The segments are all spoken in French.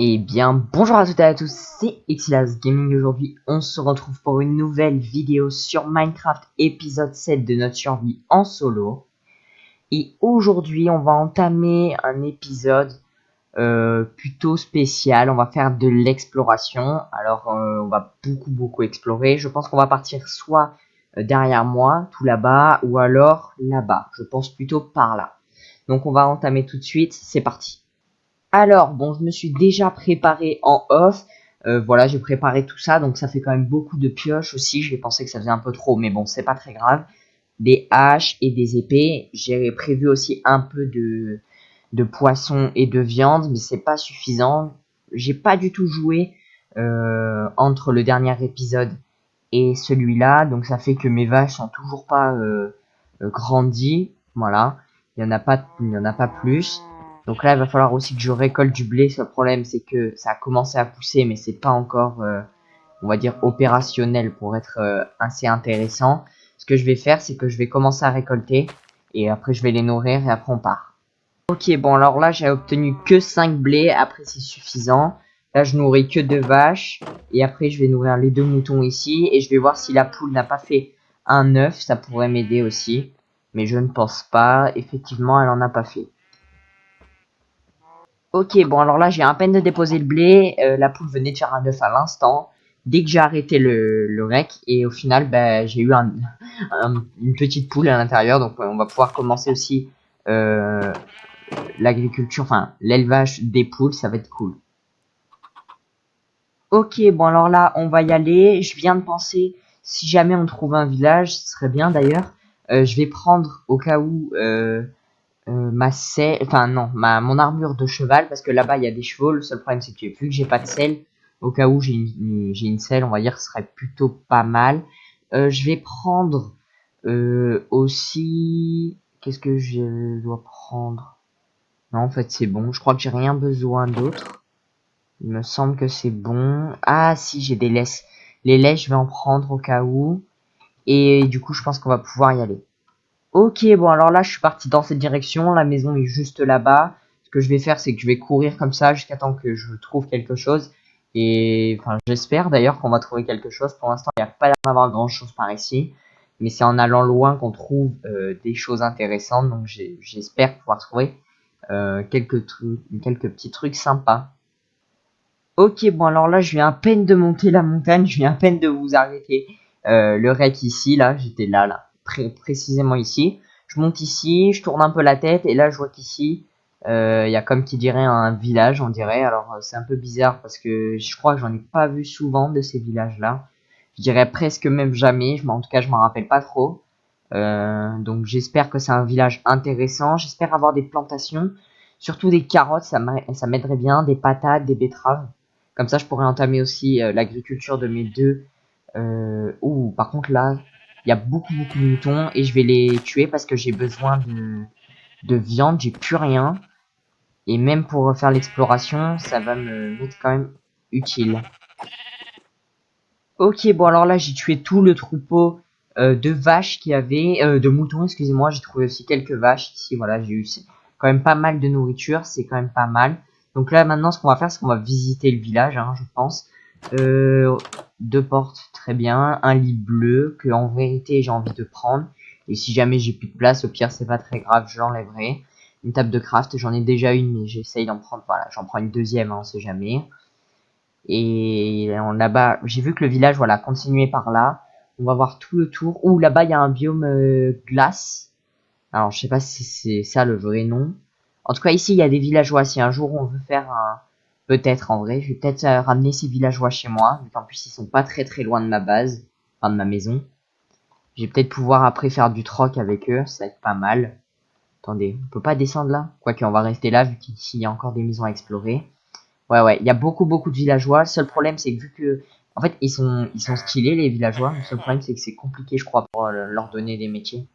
Eh bien, bonjour à toutes et à tous, c'est Exilas Gaming. Aujourd'hui, on se retrouve pour une nouvelle vidéo sur Minecraft épisode 7 de notre survie en solo. Et aujourd'hui, on va entamer un épisode plutôt spécial. On va faire de l'exploration. Alors, on va beaucoup explorer. Je pense qu'on va partir soit derrière moi, tout là-bas, ou alors là-bas. Je pense plutôt par là. Donc, on va entamer tout de suite. C'est parti. Alors, bon, je me suis déjà préparé en off. Voilà, j'ai préparé tout ça. Donc, ça fait quand même beaucoup de pioches aussi. J'ai pensé que ça faisait un peu trop. Mais bon, c'est pas très grave. Des haches et des épées. J'ai prévu aussi un peu de poisson et de viande. Mais c'est pas suffisant. J'ai pas du tout joué entre le dernier épisode et celui-là. Donc, ça fait que mes vaches sont toujours pas grandies. Voilà. Il y en a pas plus. Donc là, il va falloir aussi que je récolte du blé. Le problème, c'est que ça a commencé à pousser, mais c'est pas encore, on va dire, opérationnel pour être assez intéressant. Ce que je vais faire, c'est que je vais commencer à récolter et après, je vais les nourrir et après, on part. Ok, bon, alors là, j'ai obtenu que 5 blés. Après, c'est suffisant. Là, je nourris que 2 vaches et après, je vais nourrir les 2 moutons ici et je vais voir si la poule n'a pas fait un œuf. Ça pourrait m'aider aussi, mais je ne pense pas. Effectivement, elle en a pas fait. Ok, bon alors là j'ai à peine de déposer le blé, la poule venait de faire un œuf à l'instant, dès que j'ai arrêté le rec, et au final bah, j'ai eu une petite poule à l'intérieur, donc on va pouvoir commencer aussi euh, l'agriculture, enfin l'élevage des poules, ça va être cool. Ok, bon alors là on va y aller, je viens de penser, si jamais on trouve un village, ce serait bien d'ailleurs, je vais prendre au cas où ma selle, enfin non, mon armure de cheval, parce que là-bas il y a des chevaux. Le seul problème c'est que vu que j'ai pas de selle, au cas où j'ai une selle, on va dire que ce serait plutôt pas mal. Je vais prendre aussi, qu'est-ce que je dois prendre? Non, en fait c'est bon, je crois que j'ai rien besoin d'autre. Il me semble que c'est bon. Ah si, j'ai des laisses. Les laisses, je vais en prendre au cas où. Et du coup, je pense qu'on va pouvoir y aller. Ok, bon alors là je suis parti dans cette direction, la maison est juste là-bas. Ce que je vais faire c'est que je vais courir comme ça jusqu'à temps que je trouve quelque chose. Et enfin j'espère d'ailleurs qu'on va trouver quelque chose. Pour l'instant il n'y a pas l'air d'avoir grand chose par ici. Mais c'est en allant loin qu'on trouve des choses intéressantes. Donc j'espère pouvoir trouver quelques petits trucs sympas. Ok, bon alors là je viens à peine de monter la montagne, je viens à peine de vous arrêter le rec ici, là, j'étais là, précisément ici. Je monte ici, je tourne un peu la tête et là je vois qu'ici il y a comme qui dirait un village, on dirait. Alors c'est un peu bizarre parce que je crois que j'en ai pas vu souvent de ces villages-là. Je dirais presque même jamais, en tout cas je m'en rappelle pas trop. Donc j'espère que c'est un village intéressant, j'espère avoir des plantations, surtout des carottes, ça m'aiderait bien, des patates, des betteraves. Comme ça, je pourrais entamer aussi l'agriculture de mes deux. Ouh, par contre, là, il y a beaucoup de moutons et je vais les tuer parce que j'ai besoin de viande. J'ai plus rien. Et même pour faire l'exploration, ça va m'être quand même utile. Ok, bon, alors là, j'ai tué tout le troupeau de vaches qu'il y avait. De moutons, excusez-moi. J'ai trouvé aussi quelques vaches ici. Voilà, j'ai eu quand même pas mal de nourriture. C'est quand même pas mal. Donc là, maintenant, ce qu'on va faire, c'est qu'on va visiter le village, hein, je pense. Euh, Deux portes, très bien. Un lit bleu que en vérité j'ai envie de prendre. Et si jamais j'ai plus de place, au pire c'est pas très grave, je l'enlèverai. Une table de craft, j'en ai déjà une, mais j'essaye d'en prendre. Voilà, j'en prends une deuxième, hein, on sait jamais. Et là-bas, j'ai vu que le village, voilà, continuait par là. On va voir tout le tour. Ouh, là-bas il y a un biome glace. Alors je sais pas si c'est ça le vrai nom. En tout cas ici il y a des villageois. Si un jour on veut faire un peut-être en vrai. Je vais peut-être ramener ces villageois chez moi. Vu qu'en plus, ils sont pas très loin de ma base. Enfin, de ma maison. Je vais peut-être pouvoir après faire du troc avec eux. Ça va être pas mal. Attendez, on peut pas descendre là? Quoique, on va rester là vu qu'ici, il y a encore des maisons à explorer. Ouais, il y a beaucoup de villageois. Le seul problème, c'est que vu que... En fait, ils sont stylés, les villageois. Le seul problème, c'est que c'est compliqué, je crois, pour leur donner des métiers.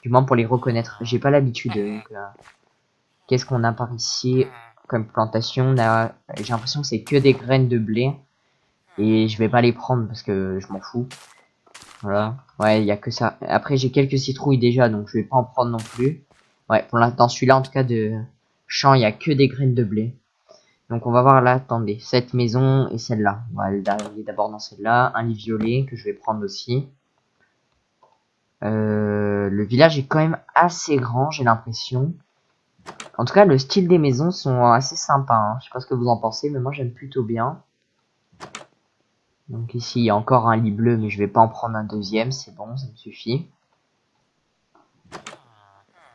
Du moins, pour les reconnaître. J'ai pas l'habitude, donc... Qu'est-ce qu'on a par ici comme plantation? J'ai l'impression que c'est que des graines de blé. Et je vais pas les prendre parce que je m'en fous. Voilà. Ouais, il y a que ça. Après, j'ai quelques citrouilles déjà, donc je vais pas en prendre non plus. Ouais, pour l'instant, celui-là, en tout cas, de champ, il y a que des graines de blé. Donc on va voir là, attendez, cette maison et celle-là. On va aller d'abord dans celle-là. Un lit violet que je vais prendre aussi. Le village est quand même assez grand, j'ai l'impression. En tout cas, le style des maisons sont assez sympas. Hein. Je sais pas ce que vous en pensez, mais moi j'aime plutôt bien. Donc ici, il y a encore un lit bleu, mais je vais pas en prendre un deuxième. C'est bon, ça me suffit.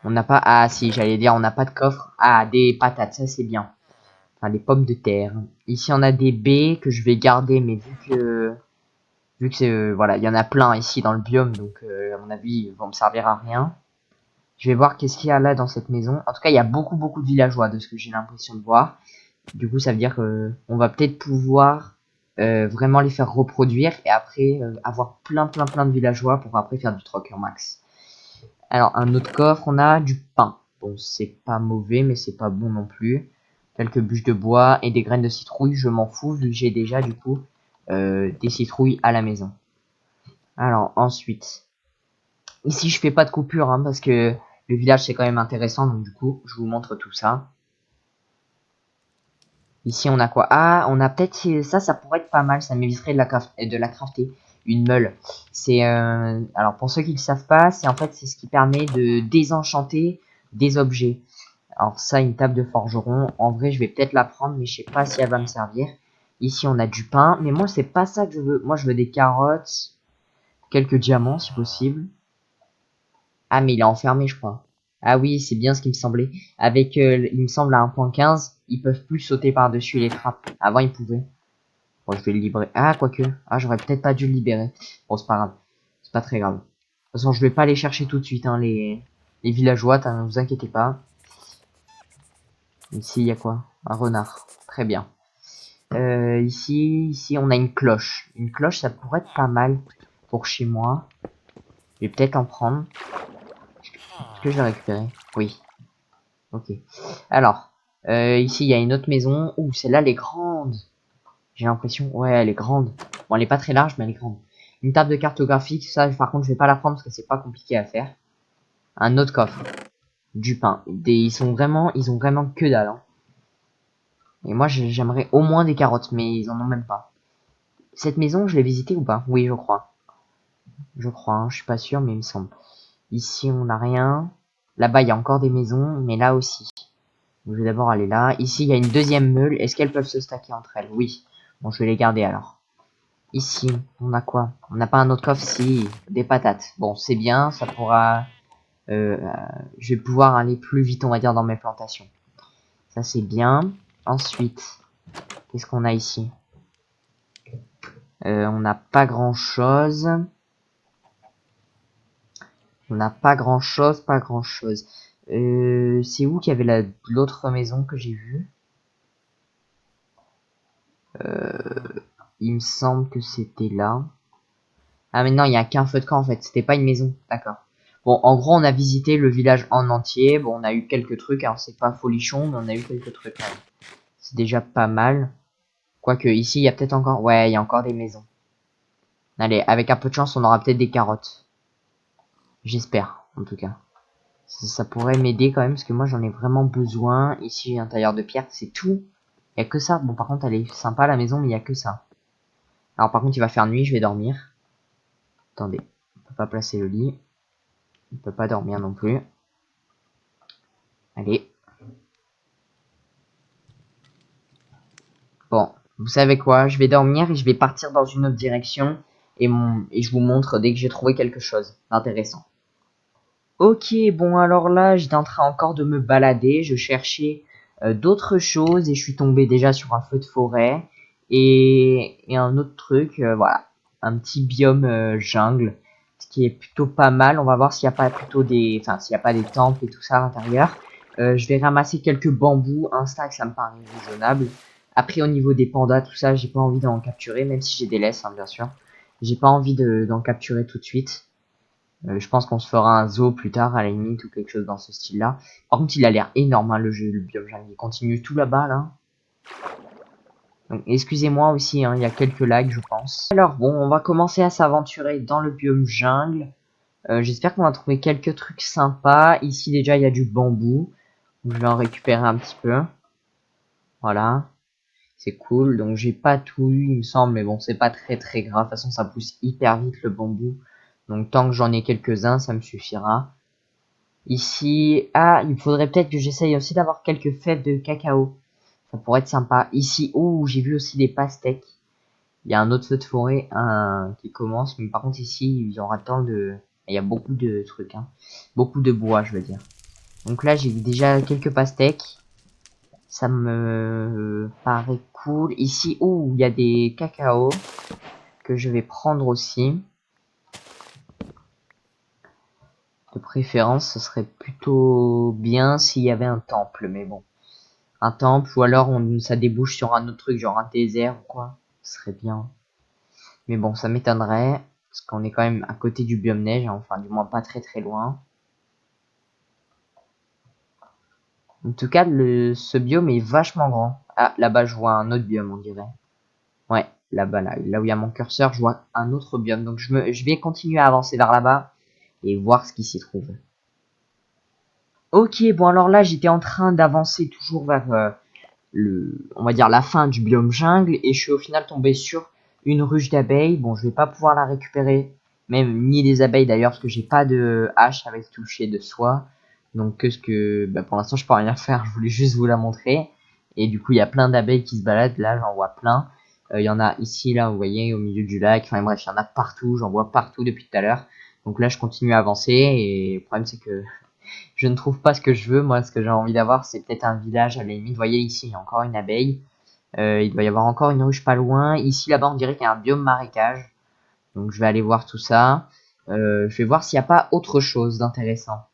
On n'a pas... Ah si, j'allais dire, on n'a pas de coffre. Ah, des patates, ça c'est bien. Enfin, des pommes de terre. Ici, on a des baies que je vais garder, mais vu que c'est... voilà, il y en a plein ici dans le biome, donc à mon avis, ils vont me servir à rien. Je vais voir qu'est-ce qu'il y a là dans cette maison. En tout cas, il y a beaucoup de villageois de ce que j'ai l'impression de voir. Du coup, ça veut dire que on va peut-être pouvoir vraiment les faire reproduire et après avoir plein de villageois pour après faire du troc en max. Alors, un autre coffre, on a du pain. Bon, c'est pas mauvais, mais c'est pas bon non plus. Quelques bûches de bois et des graines de citrouille, je m'en fous vu que j'ai déjà du coup des citrouilles à la maison. Alors, ensuite, ici je fais pas de coupure hein, parce que le village c'est quand même intéressant, donc du coup, je vous montre tout ça. Ici, on a quoi? Ah, on a peut-être ça pourrait être pas mal. Ça m'éviterait de la crafter. Une meule. C'est alors pour ceux qui ne le savent pas, c'est en fait c'est ce qui permet de désenchanter des objets. Alors ça, une table de forgeron. En vrai, je vais peut-être la prendre, mais je sais pas si elle va me servir. Ici, on a du pain, mais moi c'est pas ça que je veux. Moi, je veux des carottes, quelques diamants si possible. Ah, mais il est enfermé, je crois. Ah oui, c'est bien ce qui me semblait. Avec, il me semble, à 1.15, ils peuvent plus sauter par-dessus les trappes. Avant, ils pouvaient. Bon, je vais le libérer. Ah, quoique. Ah, j'aurais peut-être pas dû le libérer. Bon, c'est pas grave. C'est pas très grave. De toute façon, je vais pas les chercher tout de suite, hein, les villageois, ne vous inquiétez pas. Ici, il y a quoi? Un renard. Très bien. Ici, on a une cloche. Une cloche, ça pourrait être pas mal pour chez moi. Je vais peut-être en prendre. Est-ce que je vais récupérer? Oui. Ok. Alors, ici, il y a une autre maison. Ouh, celle-là, elle est grande. J'ai l'impression... Ouais, elle est grande. Bon, elle est pas très large, mais elle est grande. Une table de cartographie, ça, par contre, je vais pas la prendre parce que c'est pas compliqué à faire. Un autre coffre. Du pain. Ils ont vraiment que dalle. Hein. Et moi, j'aimerais au moins des carottes, mais ils en ont même pas. Cette maison, je l'ai visitée ou pas? Oui, je crois. Je crois, hein, je suis pas sûr, mais il me semble. Ici, on n'a rien. Là-bas, il y a encore des maisons, mais là aussi. Je vais d'abord aller là. Ici, il y a une deuxième meule. Est-ce qu'elles peuvent se stacker entre elles? Oui. Bon, je vais les garder alors. Ici, on a quoi? On n'a pas un autre coffre? Si, des patates. Bon, c'est bien, ça pourra... je vais pouvoir aller plus vite, on va dire, dans mes plantations. Ça, c'est bien. Ensuite, qu'est-ce qu'on a ici? On n'a pas grand-chose. On n'a pas grand-chose, pas grand-chose. C'est où qu'il y avait l'autre maison que j'ai vue? Il me semble que c'était là. Ah mais non, il n'y a qu'un feu de camp en fait. C'était pas une maison. D'accord. Bon, en gros, on a visité le village en entier. Bon, on a eu quelques trucs. Alors, c'est pas folichon, mais on a eu quelques trucs quand même. C'est déjà pas mal. Quoique, ici, il y a peut-être encore... Ouais, il y a encore des maisons. Allez, avec un peu de chance, on aura peut-être des carottes. J'espère, en tout cas. Ça pourrait m'aider quand même, parce que moi, j'en ai vraiment besoin. Ici, j'ai un tailleur de pierre, c'est tout. Il y a que ça. Bon, par contre, elle est sympa, la maison, mais il y a que ça. Alors, par contre, il va faire nuit, je vais dormir. Attendez, on peut pas placer le lit. On peut pas dormir non plus. Allez. Bon, vous savez quoi? Je vais dormir et je vais partir dans une autre direction. Et je vous montre dès que j'ai trouvé quelque chose d'intéressant. Ok, bon alors là, j'étais en train encore de me balader. Je cherchais d'autres choses et je suis tombé déjà sur un feu de forêt. Et un autre truc, voilà. Un petit biome jungle. Ce qui est plutôt pas mal. On va voir s'il n'y a pas plutôt des... Enfin, s'il n'y a pas des temples et tout ça à l'intérieur. Je vais ramasser quelques bambous. Un stack, ça me paraît raisonnable. Après, au niveau des pandas, tout ça, j'ai pas envie d'en capturer, même si j'ai des laisses, hein, bien sûr. J'ai pas envie d'en capturer tout de suite. Je pense qu'on se fera un zoo plus tard, à la limite, ou quelque chose dans ce style-là. Par contre, il a l'air énorme, hein, le jeu, le biome jungle. Il continue tout là-bas, là. Donc, excusez-moi aussi, hein, il y a quelques lags, je pense. Alors, bon, on va commencer à s'aventurer dans le biome jungle. J'espère qu'on va trouver quelques trucs sympas. Ici, déjà, il y a du bambou. Je vais en récupérer un petit peu. Voilà. C'est cool. Donc j'ai pas tout eu, il me semble, mais bon, c'est pas très très grave. De toute façon, ça pousse hyper vite le bambou. Donc tant que j'en ai quelques-uns, ça me suffira. Ici, ah, il faudrait peut-être que j'essaye aussi d'avoir quelques fèves de cacao. Ça pourrait être sympa. Ici, oh, j'ai vu aussi des pastèques. Il y a un autre feu de forêt qui commence, mais par contre ici, il y aura tant de... Il y a beaucoup de trucs, hein. Beaucoup de bois, je veux dire. Donc là, j'ai déjà quelques pastèques. Ça me paraît cool. Ici, oh, il y a des cacao que je vais prendre aussi. De préférence, ce serait plutôt bien s'il y avait un temple, mais bon. Un temple, ou alors ça débouche sur un autre truc, genre un désert ou quoi. Ce serait bien. Mais bon, ça m'étonnerait, parce qu'on est quand même à côté du biome neige, hein, enfin du moins pas très très loin. En tout cas, ce biome est vachement grand. Ah, là-bas je vois un autre biome, on dirait. Ouais, là-bas, là où il y a mon curseur, je vois un autre biome. Donc je vais continuer à avancer vers là-bas et voir ce qui s'y trouve. Ok, bon alors là j'étais en train d'avancer toujours vers on va dire la fin du biome jungle et je suis au final tombé sur une ruche d'abeilles. Bon, je vais pas pouvoir la récupérer, même ni des abeilles d'ailleurs parce que j'ai pas de hache avec toucher de soie. Donc pour l'instant je peux rien faire, je voulais juste vous la montrer. Et du coup il y a plein d'abeilles qui se baladent là, j'en vois plein. Il y en a ici là, vous voyez, au milieu du lac. Enfin bref, il y en a partout, j'en vois partout depuis tout à l'heure. Donc là je continue à avancer et le problème c'est que je ne trouve pas ce que je veux. Moi, ce que j'ai envie d'avoir, c'est peut-être un village à la limite. Vous voyez ici, il y a encore une abeille. Il doit y avoir encore une ruche pas loin. Ici, là-bas, on dirait qu'il y a un biome marécage. Donc, je vais aller voir tout ça. Je vais voir s'il n'y a pas autre chose d'intéressant.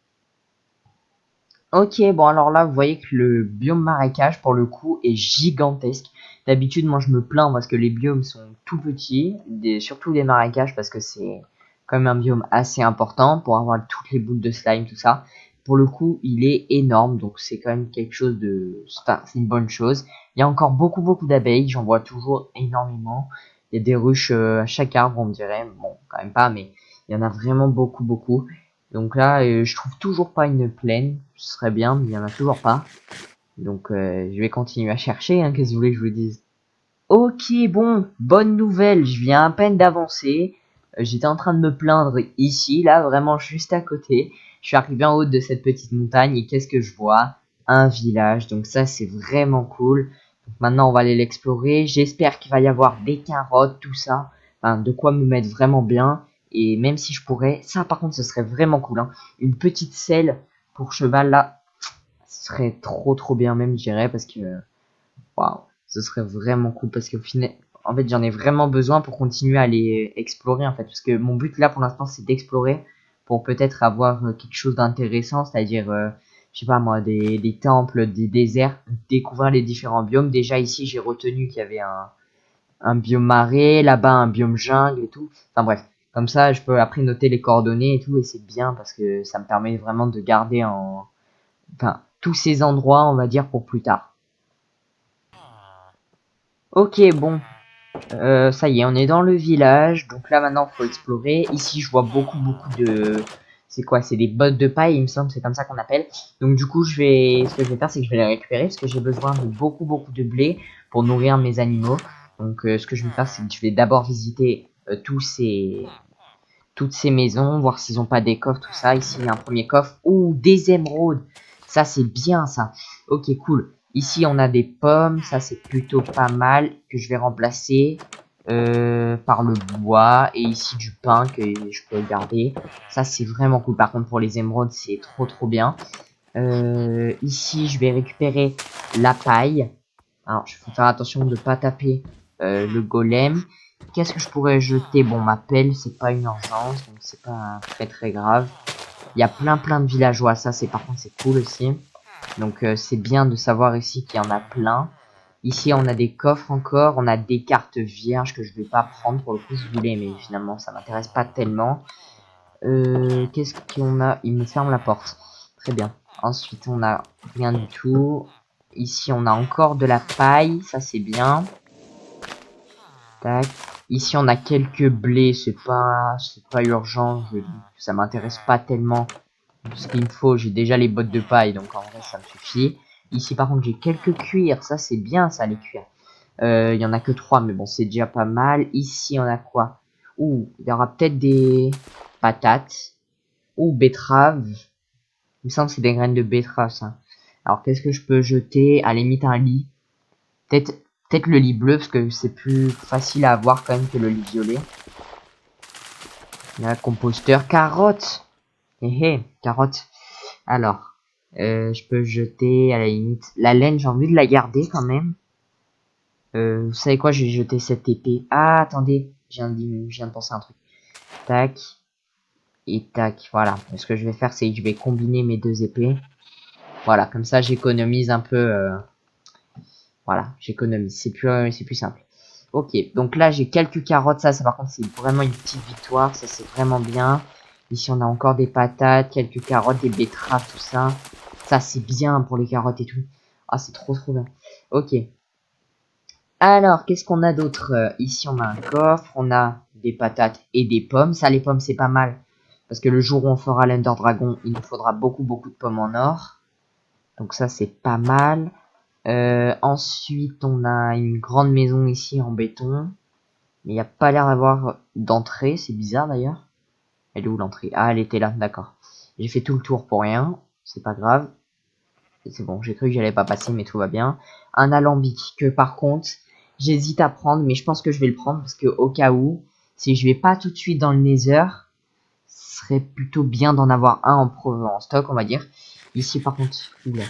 Ok, bon, alors là, vous voyez que le biome marécage, pour le coup, est gigantesque. D'habitude, moi, je me plains parce que les biomes sont tout petits, surtout les marécages, parce que c'est quand même un biome assez important pour avoir toutes les boules de slime, tout ça. Pour le coup, il est énorme, donc c'est quand même quelque chose de... Enfin, c'est une bonne chose. Il y a encore beaucoup d'abeilles, j'en vois toujours énormément. Il y a des ruches à chaque arbre, on dirait. Bon, quand même pas, mais il y en a vraiment beaucoup. Donc là, je trouve toujours pas une plaine. Ce serait bien, mais il y en a toujours pas. Donc je vais continuer à chercher, hein, qu'est-ce que vous voulez que je vous dise. Ok, bon, bonne nouvelle, je viens à peine d'avancer. J'étais en train de me plaindre ici, là, vraiment juste à côté. Je suis arrivé en haut de cette petite montagne et qu'est-ce que je vois? Un village, donc ça c'est vraiment cool. Donc maintenant on va aller l'explorer. J'espère qu'il va y avoir des carottes, tout ça. Enfin, de quoi me mettre vraiment bien. Et même si je pourrais, ça par contre ce serait vraiment cool, hein. Une petite selle pour cheval là, ce serait trop bien même je dirais parce que waouh, ce serait vraiment cool parce qu'au final, en fait, j'en ai vraiment besoin pour continuer à aller explorer en fait, parce que mon but là pour l'instant c'est d'explorer pour peut-être avoir quelque chose d'intéressant, c'est-à-dire, je sais pas moi, des temples, des déserts, découvrir les différents biomes. Déjà ici j'ai retenu qu'il y avait un biome marais, là-bas un biome jungle et tout. Enfin bref, comme ça je peux après noter les coordonnées et tout et c'est bien parce que ça me permet vraiment de garder enfin tous ces endroits on va dire pour plus tard. Ok, bon, ça y est, on est dans le village. Donc là, maintenant, faut explorer. Ici, je vois beaucoup de... C'est quoi? C'est des bottes de paille, il me semble. C'est comme ça qu'on appelle. Donc du coup, ce que je vais faire, c'est que je vais les récupérer parce que j'ai besoin de beaucoup de blé pour nourrir mes animaux. Donc ce que je vais faire, c'est que je vais d'abord visiter toutes ces maisons, voir s'ils ont pas des coffres, tout ça. Ici, il y a un premier coffre. Ouh, des émeraudes. Ça, c'est bien, ça. Ok, cool. Ici, on a des pommes. Ça, c'est plutôt pas mal. Que je vais remplacer par le bois. Et ici, du pain que je peux garder. Ça, c'est vraiment cool. Par contre, pour les émeraudes, c'est trop bien. Ici, je vais récupérer la paille. Alors, il faut faire attention de ne pas taper le golem. Qu'est-ce que je pourrais jeter? Bon, ma pelle, c'est pas une urgence, donc c'est pas très grave. Il y a plein de villageois, ça c'est par contre c'est cool aussi. Donc c'est bien de savoir ici qu'il y en a plein. Ici on a des coffres encore, on a des cartes vierges que je vais pas prendre. Pour le coup je voulais, mais finalement ça m'intéresse pas tellement. Qu'est-ce qu'on a? Il me ferme la porte. Très bien. Ensuite on a rien du tout. Ici on a encore de la paille, ça c'est bien. Tac. Ici on a quelques blés, c'est pas urgent, ça m'intéresse pas tellement. Ce qu'il me faut, j'ai déjà les bottes de paille, donc en vrai ça me suffit. Ici par contre j'ai quelques cuirs, ça c'est bien ça les cuirs. Il y en a que 3, mais bon, c'est déjà pas mal. Ici, on a quoi? Ouh, il y aura peut-être des patates. Ou betteraves. Il me semble que c'est des graines de betterave, ça. Alors, qu'est-ce que je peux jeter? À la limite, un lit. Peut-être peut-être le lit bleu, parce que c'est plus facile à avoir quand même que le lit violet. Là, composteur. Carottes. Carottes. Alors, je peux jeter à la limite. La laine, j'ai envie de la garder quand même. Vous savez quoi, je vais jeter cette épée. Ah, attendez, je viens de penser à un truc. Tac. Et tac, voilà. Ce que je vais faire, c'est que je vais combiner mes deux épées. Voilà, comme ça, j'économise un peu. Voilà, j'économise. C'est plus simple. Ok, donc là, j'ai quelques carottes. Ça par contre, c'est vraiment une petite victoire. Ça, c'est vraiment bien. Ici, on a encore des patates, quelques carottes, des betteraves, tout ça. Ça, c'est bien pour les carottes et tout. Ah, c'est trop bien. Ok. Alors, qu'est-ce qu'on a d'autre? Ici, on a un coffre, on a des patates et des pommes. Ça, les pommes, c'est pas mal. Parce que le jour où on fera l'Ender Dragon, il nous faudra beaucoup de pommes en or. Donc ça, c'est pas mal. Ensuite, on a une grande maison ici en béton. Mais il n'y a pas l'air d'avoir d'entrée. C'est bizarre, d'ailleurs. Elle est où, l'entrée? Ah, elle était là, d'accord. J'ai fait tout le tour pour rien. C'est pas grave. C'est bon, j'ai cru que j'allais pas passer, mais tout va bien. Un alambic que par contre, j'hésite à prendre, mais je pense que je vais le prendre parce que au cas où, si je vais pas tout de suite dans le Nether, ce serait plutôt bien d'en avoir un en stock, on va dire. Ici par contre, oula,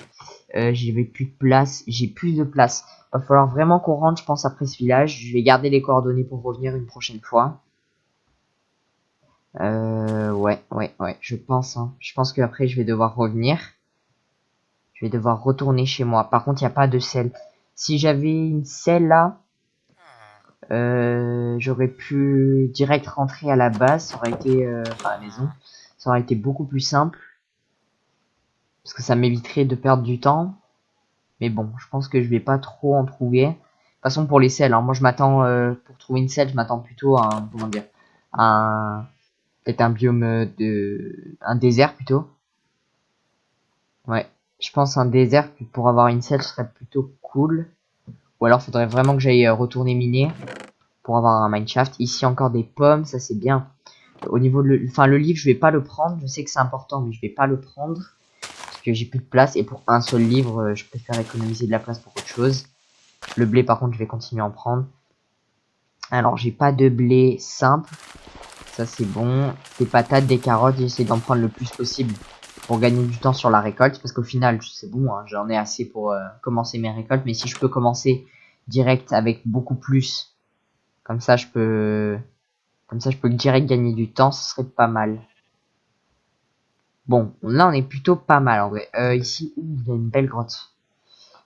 j'avais plus de place, j'ai plus de place. Va falloir vraiment qu'on rentre, je pense, après ce village. Je vais garder les coordonnées pour revenir une prochaine fois. Ouais, je pense. Hein. Je pense qu'après, je vais devoir revenir. Je vais devoir retourner chez moi. Par contre, il n'y a pas de sel. Si j'avais une selle là, j'aurais pu direct rentrer à la base. Ça aurait été, enfin à la maison. Ça aurait été beaucoup plus simple. Parce que ça m'éviterait de perdre du temps. Mais bon, je pense que je vais pas trop en trouver. De toute façon, pour les selles, hein, moi je m'attends, pour trouver une selle, je m'attends plutôt à un, comment dire, un, peut-être un biome un désert plutôt. Ouais, je pense un désert pour avoir une selle serait plutôt cool. Ou alors faudrait vraiment que j'aille retourner miner pour avoir un mineshaft. Ici encore des pommes, ça c'est bien. Au niveau de le livre, je vais pas le prendre. Je sais que c'est important, mais je vais pas le prendre parce que j'ai plus de place. Et pour un seul livre, je préfère économiser de la place pour autre chose. Le blé, par contre, je vais continuer à en prendre. Alors, j'ai pas de blé simple. Ça c'est bon. Des patates, des carottes, j'essaie d'en prendre le plus possible pour gagner du temps sur la récolte parce qu'au final c'est bon, hein, j'en ai assez pour commencer mes récoltes, mais si je peux commencer direct avec beaucoup plus, comme ça je peux direct gagner du temps, ce serait pas mal. Bon, là on est plutôt pas mal en vrai. Ici, il y a une belle grotte,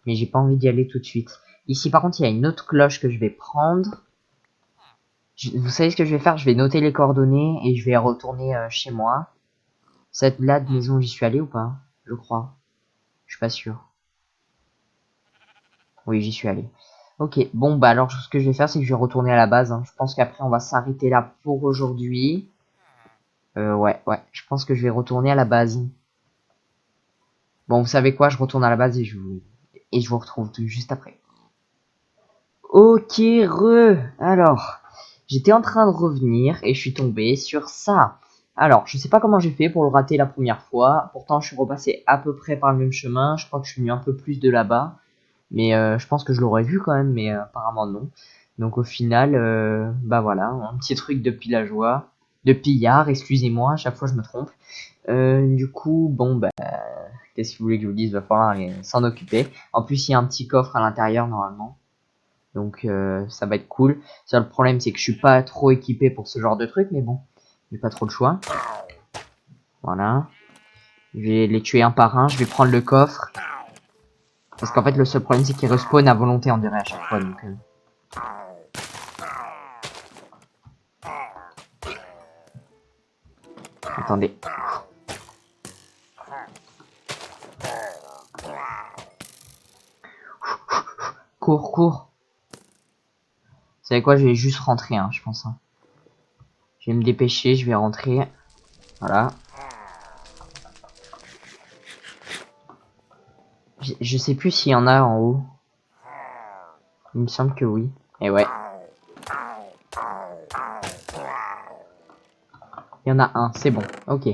mais j'ai pas envie d'y aller tout de suite. Ici par contre il y a une autre cloche que je vais prendre. Vous savez ce que je vais faire? Je vais noter les coordonnées et je vais retourner chez moi. Cette là de maison, j'y suis allé ou pas? Je crois. Je suis pas sûr. Oui, j'y suis allé. Ok, bon bah alors ce que je vais faire c'est que je vais retourner à la base. Hein. Je pense qu'après on va s'arrêter là pour aujourd'hui. Ouais, je pense que je vais retourner à la base. Bon, vous savez quoi, je retourne à la base et je vous retrouve tout juste après. Ok, alors, j'étais en train de revenir et je suis tombé sur ça. Alors, je sais pas comment j'ai fait pour le rater la première fois. Pourtant, je suis repassé à peu près par le même chemin. Je crois que je suis venu un peu plus de là-bas. Mais je pense que je l'aurais vu quand même, mais apparemment non. Donc au final, bah voilà, un petit truc de villageois, de pillard, excusez-moi, à chaque fois je me trompe. Du coup, bon bah, qu'est-ce que vous voulez que je vous dise, va falloir s'en occuper. En plus, il y a un petit coffre à l'intérieur normalement, donc ça va être cool. Seul le problème, c'est que je suis pas trop équipé pour ce genre de truc, mais bon, j'ai pas trop le choix. Voilà, je vais les tuer un par un, je vais prendre le coffre. Parce qu'en fait, le seul problème, c'est qu'ils respawn à volonté, on dirait à chaque fois, donc... Attendez. Cours. Vous savez quoi, je vais juste rentrer, hein, je pense. Hein. Je vais me dépêcher, je vais rentrer. Voilà. Je sais plus s'il y en a en haut. Il me semble que oui. Et ouais. Il y en a un, c'est bon. Ok.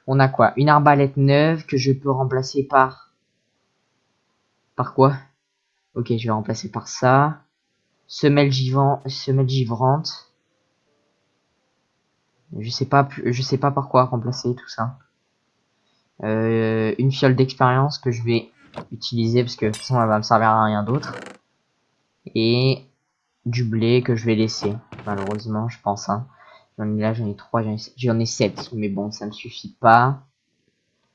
On a quoi? Une arbalète neuve que je peux remplacer par... Par quoi? Ok, je vais remplacer par ça. Semelle givrante. Je sais pas par quoi remplacer tout ça. Une fiole d'expérience que je vais utiliser parce que de toute façon elle va me servir à rien d'autre. Et du blé que je vais laisser, malheureusement, je pense. Hein. J'en ai 3, j'en ai 7, mais bon, ça ne suffit pas.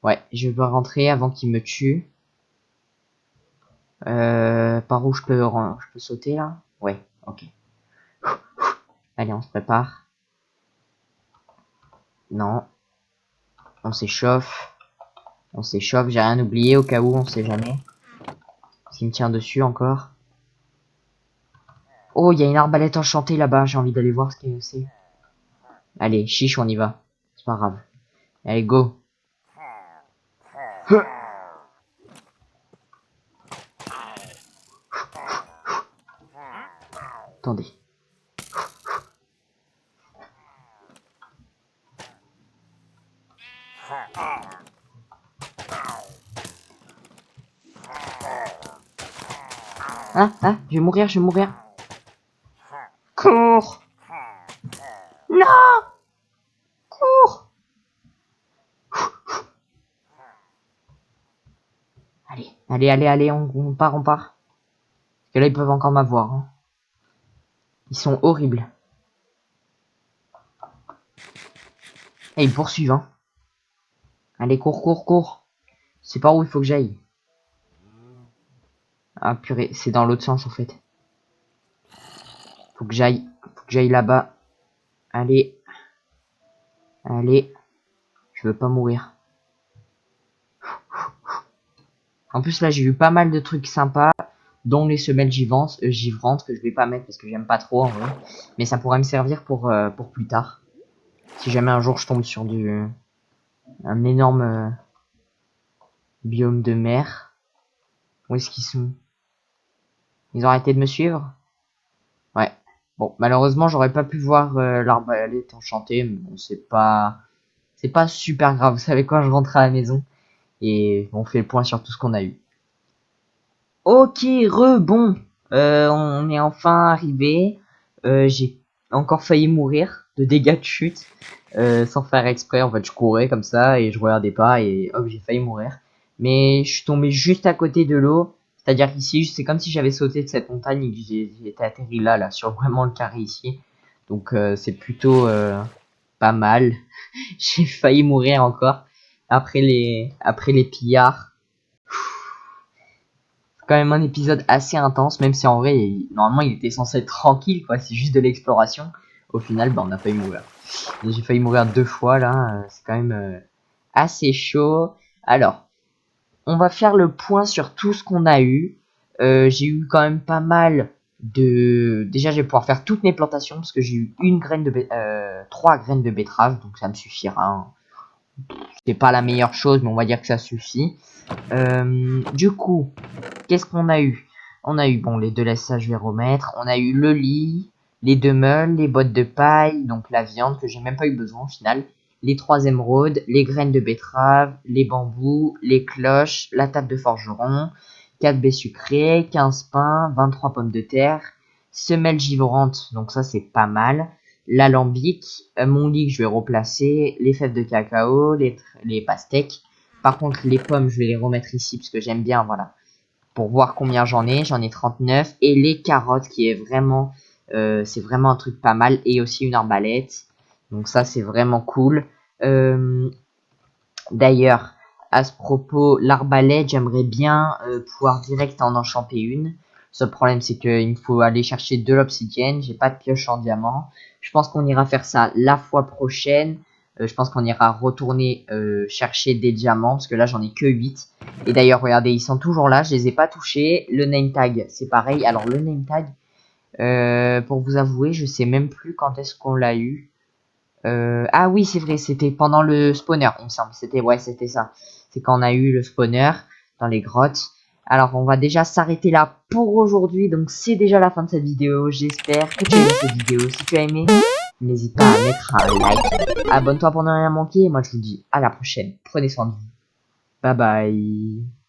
Ouais, je dois rentrer avant qu'il me tue. Par où je peux sauter là? Ouais, ok. Allez, on se prépare. Non, on s'échauffe. On s'échauffe, j'ai rien oublié au cas où, on sait jamais. S'il me tient dessus encore. Oh, il y a une arbalète enchantée là-bas, j'ai envie d'aller voir ce que c'est. Allez, chiche, on y va. C'est pas grave. Allez, go. Attendez. Ah, je vais mourir, je vais mourir. Cours! Non! Cours! Allez, on part, on part. Parce que là, ils peuvent encore m'avoir. Hein. Ils sont horribles. Et ils me poursuivent, hein. Allez, cours, cours, cours. C'est par où il faut que j'aille. Ah, purée, c'est dans l'autre sens, en fait. Faut que j'aille là-bas. Allez. Allez. Je veux pas mourir. En plus, là, j'ai eu pas mal de trucs sympas, dont les semelles givrantes, que je vais pas mettre parce que j'aime pas trop, en vrai. Mais ça pourrait me servir pour plus tard. Si jamais un jour je tombe sur un énorme biome de mer. Où est-ce qu'ils sont? Ils ont arrêté de me suivre? Ouais. Bon, malheureusement, j'aurais pas pu voir l'arbalète enchantée, mais bon, c'est pas super grave. Vous savez quoi, je rentre à la maison et on fait le point sur tout ce qu'on a eu. Ok, bon. On est enfin arrivé. J'ai encore failli mourir de dégâts de chute. Sans faire exprès, en fait, je courais comme ça et je regardais pas et hop, j'ai failli mourir. Mais je suis tombé juste à côté de l'eau. C'est-à-dire qu'ici, c'est comme si j'avais sauté de cette montagne et que j'étais atterri là, sur vraiment le carré ici. Donc c'est plutôt pas mal. J'ai failli mourir encore après les pillards. C'est quand même un épisode assez intense, même si en vrai, normalement, il était censé être tranquille, quoi. C'est juste de l'exploration. Au final, bah, on a failli mourir. Et j'ai failli mourir 2 fois là. C'est quand même assez chaud. Alors, on va faire le point sur tout ce qu'on a eu. J'ai eu quand même pas mal de... Déjà, je vais pouvoir faire toutes mes plantations parce que j'ai eu 3 graines de betterave, donc ça me suffira. Hein. C'est pas la meilleure chose, mais on va dire que ça suffit. Du coup, qu'est-ce qu'on a eu? On a eu, bon, les 2 laissages, je vais remettre. On a eu le lit, les 2 meules, les bottes de paille, donc la viande que j'ai même pas eu besoin au final. Les 3 émeraudes, les graines de betterave, les bambous, les cloches, la table de forgeron, 4 baies sucrées, 15 pains, 23 pommes de terre, semelles givrantes, donc ça c'est pas mal. L'alambic, mon lit que je vais replacer, les fèves de cacao, les pastèques. Par contre, les pommes, je vais les remettre ici parce que j'aime bien, voilà, pour voir combien j'en ai. J'en ai 39. Et les carottes qui est vraiment, c'est vraiment un truc pas mal. Et aussi une arbalète. Donc ça, c'est vraiment cool. D'ailleurs, à ce propos, l'arbalète, j'aimerais bien pouvoir direct en enchanter une. Ce problème, c'est qu'il me faut aller chercher de l'obsidienne. J'ai pas de pioche en diamant. Je pense qu'on ira faire ça la fois prochaine. Je pense qu'on ira retourner chercher des diamants. Parce que là, j'en ai que 8. Et d'ailleurs, regardez, ils sont toujours là. Je les ai pas touchés. Le name tag, c'est pareil. Alors, le name tag, pour vous avouer, je sais même plus quand est-ce qu'on l'a eu. Ah oui, c'est vrai, c'était pendant le spawner, il me semble. C'était ça. C'est quand on a eu le spawner dans les grottes. Alors, on va déjà s'arrêter là pour aujourd'hui. Donc, c'est déjà la fin de cette vidéo. J'espère que tu as aimé cette vidéo. Si tu as aimé, n'hésite pas à mettre un like. Abonne-toi pour ne rien manquer. Et moi, je vous dis à la prochaine. Prenez soin de vous. Bye bye.